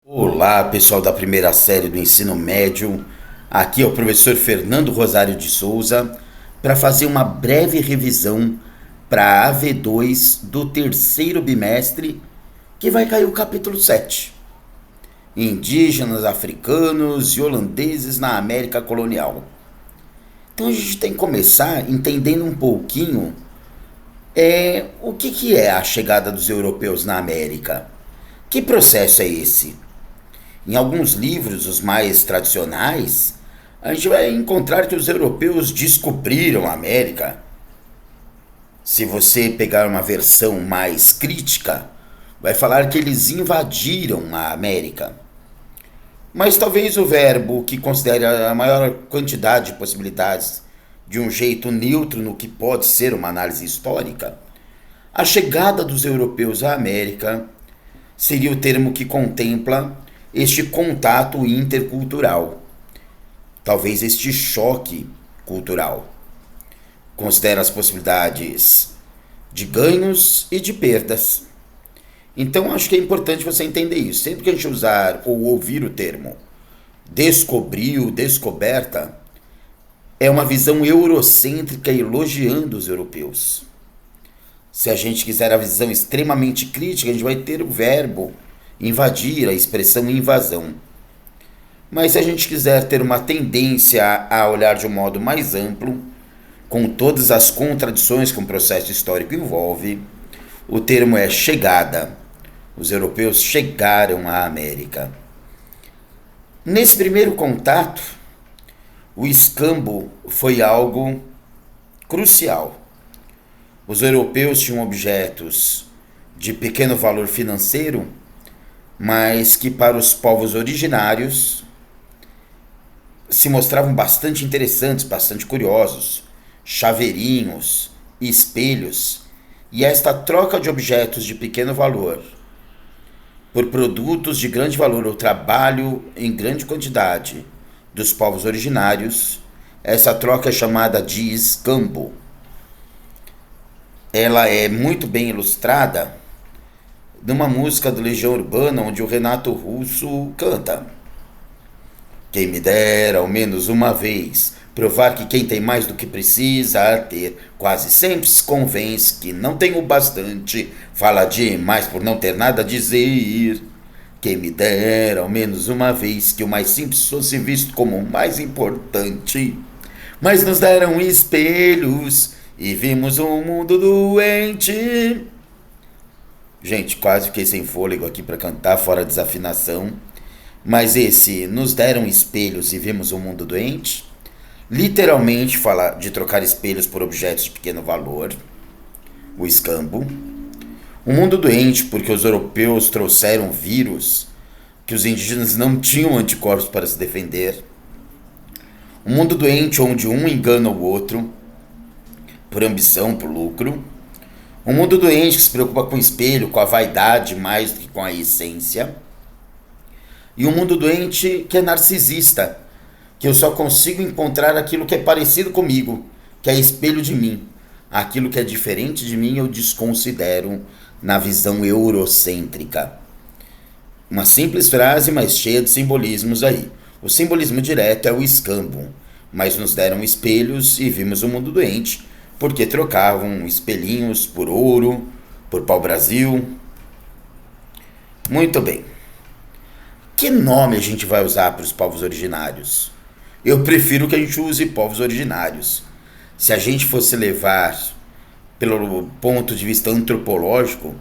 Olá, pessoal da primeira série do ensino médio. Aqui é o professor Fernando Rosário de Souza para fazer uma breve revisão para a AV2 do terceiro bimestre, que vai cair o capítulo 7. Indígenas, africanos e holandeses na América colonial. Então a gente tem que começar entendendo um pouquinho o que é a chegada dos europeus na América. Que processo é esse? Em alguns livros, os mais tradicionais, a gente vai encontrar que os europeus descobriram a América. Se você pegar uma versão mais crítica, vai falar que eles invadiram a América. Mas talvez o verbo que considere a maior quantidade de possibilidades de um jeito neutro no que pode ser uma análise histórica, a chegada dos europeus à América seria o termo que contempla este contato intercultural, talvez este choque cultural. Considera as possibilidades de ganhos e de perdas. Então acho que é importante você entender isso. Sempre que a gente usar ou ouvir o termo descobriu, descoberta, é uma visão eurocêntrica elogiando os europeus. Se a gente quiser a visão extremamente crítica, a gente vai ter o verbo invadir, a expressão invasão. Mas se a gente quiser ter uma tendência a olhar de um modo mais amplo, com todas as contradições que um processo histórico envolve, o termo é chegada. Os europeus chegaram à América. Nesse primeiro contato, o escambo foi algo crucial. Os europeus tinham objetos de pequeno valor financeiro, mas que para os povos originários se mostravam bastante interessantes, bastante curiosos, chaveirinhos, espelhos, e esta troca de objetos de pequeno valor por produtos de grande valor ou trabalho em grande quantidade dos povos originários, essa troca é chamada de escambo. Ela é muito bem ilustrada numa música do Legião Urbana, onde o Renato Russo canta: quem me dera ao menos uma vez provar que quem tem mais do que precisa ter, quase sempre se convence que não tem o bastante, fala demais por não ter nada a dizer. Quem me dera ao menos uma vez que o mais simples fosse visto como o mais importante. Mas nos deram espelhos e vimos um mundo doente. Gente, quase fiquei sem fôlego aqui para cantar, fora desafinação. Mas esse nos deram espelhos e vimos um mundo doente, literalmente fala de trocar espelhos por objetos de pequeno valor, o escambo. Um mundo doente porque os europeus trouxeram vírus que os indígenas não tinham anticorpos para se defender. Um mundo doente onde um engana o outro por ambição, por lucro. Um mundo doente que se preocupa com o espelho, com a vaidade mais do que com a essência. E um mundo doente que é narcisista, que eu só consigo encontrar aquilo que é parecido comigo, que é espelho de mim. Aquilo que é diferente de mim eu desconsidero na visão eurocêntrica. Uma simples frase, mas cheia de simbolismos aí. O simbolismo direto é o escambo, mas nos deram espelhos e vimos um mundo doente, porque trocavam espelhinhos por ouro, por pau-brasil. Muito bem. Que nome a gente vai usar para os povos originários? Eu prefiro que a gente use povos originários. Se a gente fosse levar pelo ponto de vista antropológico,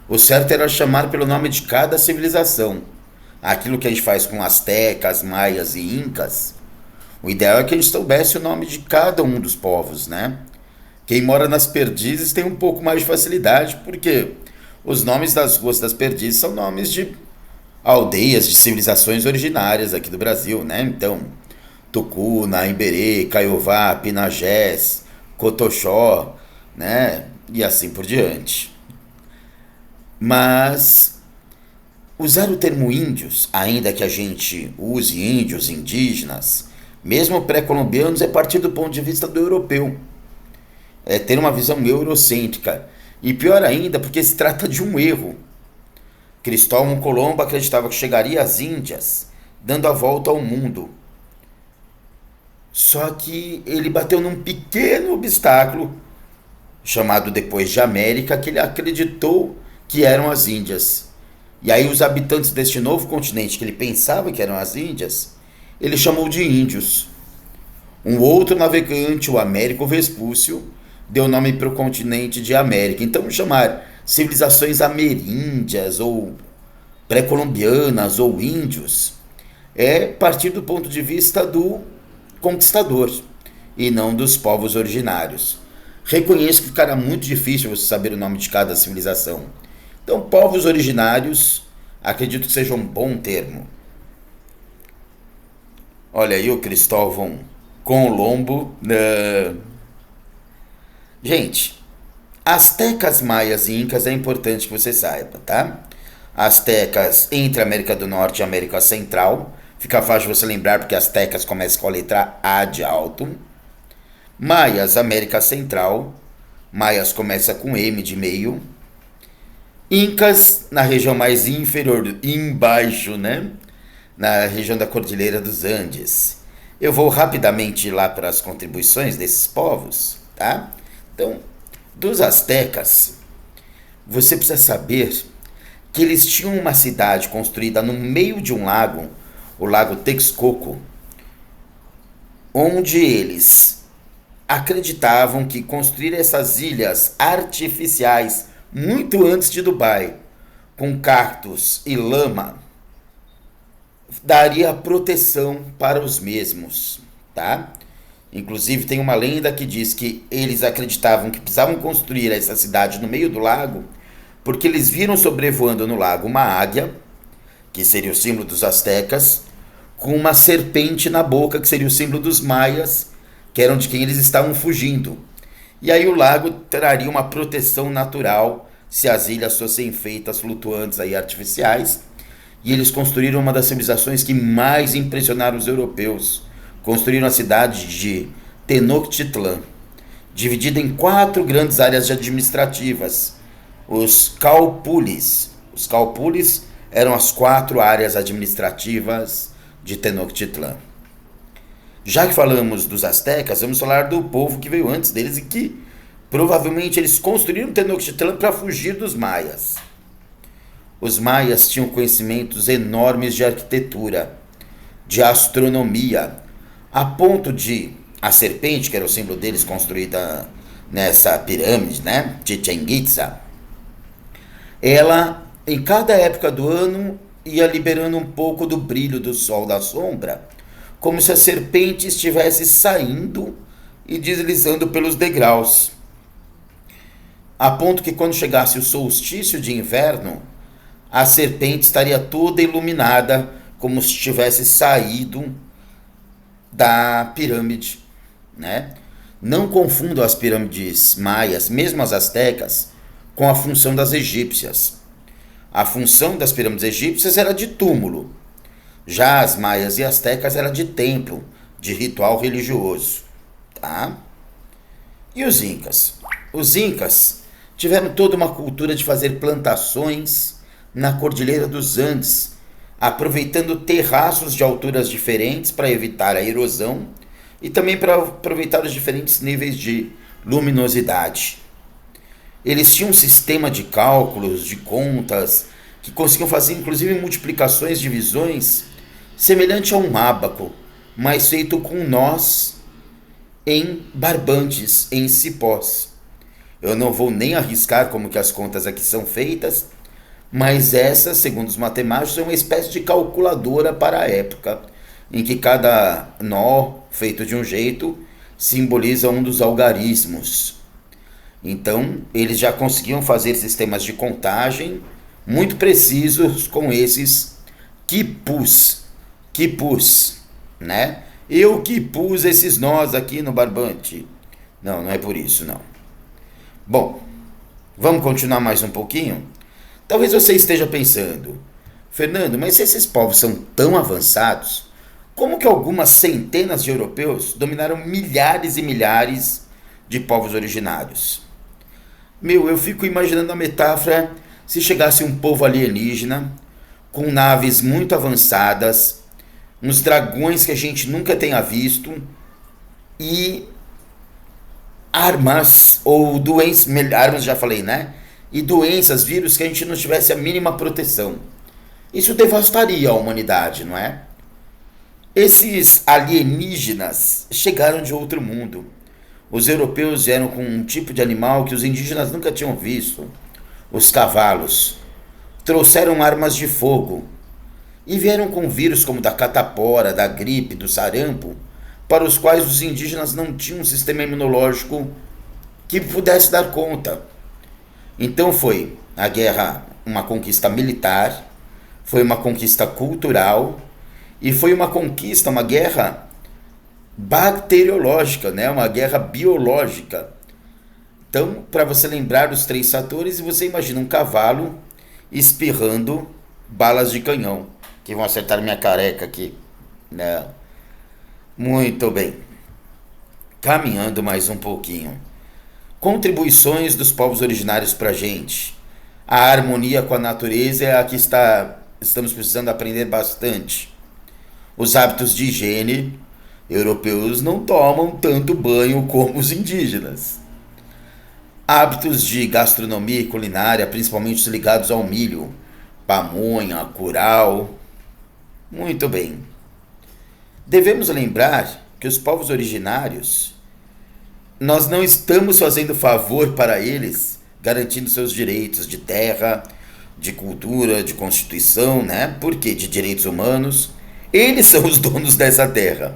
o certo era chamar pelo nome de cada civilização. Aquilo que a gente faz com astecas, maias e incas, o ideal é que a gente soubesse o nome de cada um dos povos, né? Quem mora nas Perdizes tem um pouco mais de facilidade, porque os nomes das ruas das Perdizes são nomes de aldeias, de civilizações originárias aqui do Brasil, né? Então, Tucuna, Iberê, Caiová, Pinagés, Cotoxó, né? E assim por diante. Mas usar o termo índios, ainda que a gente use índios, indígenas, mesmo pré-colombianos, é partir do ponto de vista do europeu. É ter uma visão eurocêntrica. E pior ainda, porque se trata de um erro. Cristóvão Colombo acreditava que chegaria às Índias, dando a volta ao mundo. Só que ele bateu num pequeno obstáculo, chamado depois de América, que ele acreditou que eram as Índias. E aí os habitantes deste novo continente, que ele pensava que eram as Índias, ele chamou de índios. Um outro navegante, o Américo Vespúcio, deu nome para o continente de América. Então chamar civilizações ameríndias ou pré-colombianas ou índios é partir do ponto de vista do conquistador e não dos povos originários. Reconheço que ficará muito difícil você saber o nome de cada civilização. Então, povos originários, acredito que seja um bom termo. Olha aí o Cristóvão Colombo. Gente, astecas, maias e incas é importante que você saiba, tá? Astecas entre a América do Norte e a América Central. Fica fácil você lembrar porque astecas começa com a letra A de alto. Maias, América Central. Maias começa com M de meio. Incas, na região mais inferior, embaixo, né? Na região da Cordilheira dos Andes. Eu vou rapidamente lá para as contribuições desses povos, tá? Então, dos astecas, você precisa saber que eles tinham uma cidade construída no meio de um lago, o Lago Texcoco, onde eles acreditavam que construir essas ilhas artificiais muito antes de Dubai, com cactos e lama, daria proteção para os mesmos, tá? Inclusive tem uma lenda que diz que eles acreditavam que precisavam construir essa cidade no meio do lago, porque eles viram sobrevoando no lago uma águia, que seria o símbolo dos astecas, com uma serpente na boca, que seria o símbolo dos maias, que eram de quem eles estavam fugindo. E aí o lago traria uma proteção natural se as ilhas fossem feitas flutuantes aí, artificiais. E eles construíram uma das civilizações que mais impressionaram os europeus. Construíram a cidade de Tenochtitlan, dividida em 4 grandes áreas administrativas. Os Calpulis. Os Calpulis eram as 4 áreas administrativas de Tenochtitlan. Já que falamos dos astecas, vamos falar do povo que veio antes deles e que provavelmente eles construíram Tenochtitlan para fugir dos maias. Os maias tinham conhecimentos enormes de arquitetura, de astronomia, a ponto de a serpente, que era o símbolo deles, construída nessa pirâmide, né, Chichén Itzá, ela, em cada época do ano, ia liberando um pouco do brilho do sol da sombra, como se a serpente estivesse saindo e deslizando pelos degraus, a ponto que quando chegasse o solstício de inverno, a serpente estaria toda iluminada, como se tivesse saído da pirâmide, né? Não confundam as pirâmides maias, mesmo as astecas, com a função das egípcias. A função das pirâmides egípcias era de túmulo. Já as maias e astecas era de templo, de ritual religioso, tá? E os incas? Os incas tiveram toda uma cultura de fazer plantações na Cordilheira dos Andes, aproveitando terraços de alturas diferentes para evitar a erosão e também para aproveitar os diferentes níveis de luminosidade. Eles tinham um sistema de cálculos, de contas, que conseguiam fazer inclusive multiplicações, divisões, semelhante a um ábaco, mas feito com nós em barbantes, em cipós. Eu não vou nem arriscar como que as contas aqui são feitas, mas essa, segundo os matemáticos, é uma espécie de calculadora para a época, em que cada nó, feito de um jeito, simboliza um dos algarismos. Então, eles já conseguiam fazer sistemas de contagem muito precisos com esses quipus, né? Eu que pus esses nós aqui no barbante. Não, não é por isso, não. Bom, vamos continuar mais um pouquinho? Talvez você esteja pensando, Fernando, mas se esses povos são tão avançados, como que algumas centenas de europeus dominaram milhares e milhares de povos originários? Eu fico imaginando a metáfora se chegasse um povo alienígena com naves muito avançadas, uns dragões que a gente nunca tenha visto e armas ou doenças, armas já falei, né? E doenças, vírus que a gente não tivesse a mínima proteção. Isso devastaria a humanidade, não é? Esses alienígenas chegaram de outro mundo. Os europeus vieram com um tipo de animal que os indígenas nunca tinham visto: os cavalos. Trouxeram armas de fogo e vieram com vírus como da catapora, da gripe, do sarampo, para os quais os indígenas não tinham um sistema imunológico que pudesse dar conta. Então foi a guerra uma conquista militar, foi uma conquista cultural e foi uma conquista, uma guerra bacteriológica, né? Uma guerra biológica. Então, para você lembrar os três fatores, você imagina um cavalo espirrando balas de canhão, que vão acertar minha careca aqui, né? Muito bem. Caminhando mais um pouquinho. Contribuições dos povos originários para a gente. A harmonia com a natureza é a que estamos precisando aprender bastante. Os hábitos de higiene, europeus não tomam tanto banho como os indígenas. Hábitos de gastronomia e culinária, principalmente os ligados ao milho, pamonha, curau. Muito bem. Devemos lembrar que os povos originários, nós não estamos fazendo favor para eles, garantindo seus direitos de terra, de cultura, de constituição, né? Por quê? De direitos humanos. Eles são os donos dessa terra.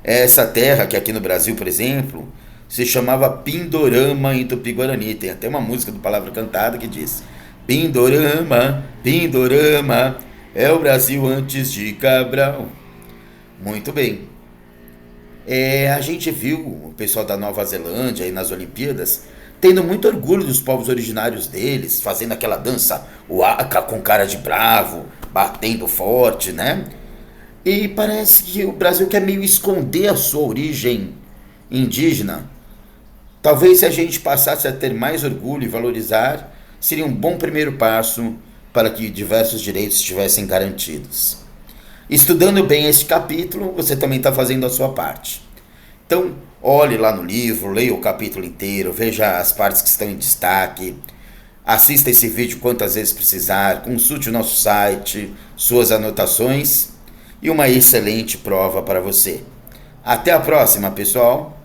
Essa terra que aqui no Brasil, por exemplo, se chamava Pindorama em Tupi-Guarani. Tem até uma música do Palavra Cantada que diz: Pindorama, Pindorama, é o Brasil antes de Cabral. Muito bem. A gente viu o pessoal da Nova Zelândia aí nas Olimpíadas tendo muito orgulho dos povos originários deles, fazendo aquela dança, o aka com cara de bravo, batendo forte, né? E parece que o Brasil quer meio esconder a sua origem indígena. Talvez se a gente passasse a ter mais orgulho e valorizar, seria um bom primeiro passo para que diversos direitos estivessem garantidos. Estudando bem este capítulo, você também está fazendo a sua parte. Então, olhe lá no livro, leia o capítulo inteiro, veja as partes que estão em destaque, assista esse vídeo quantas vezes precisar, consulte o nosso site, suas anotações e uma excelente prova para você. Até a próxima, pessoal!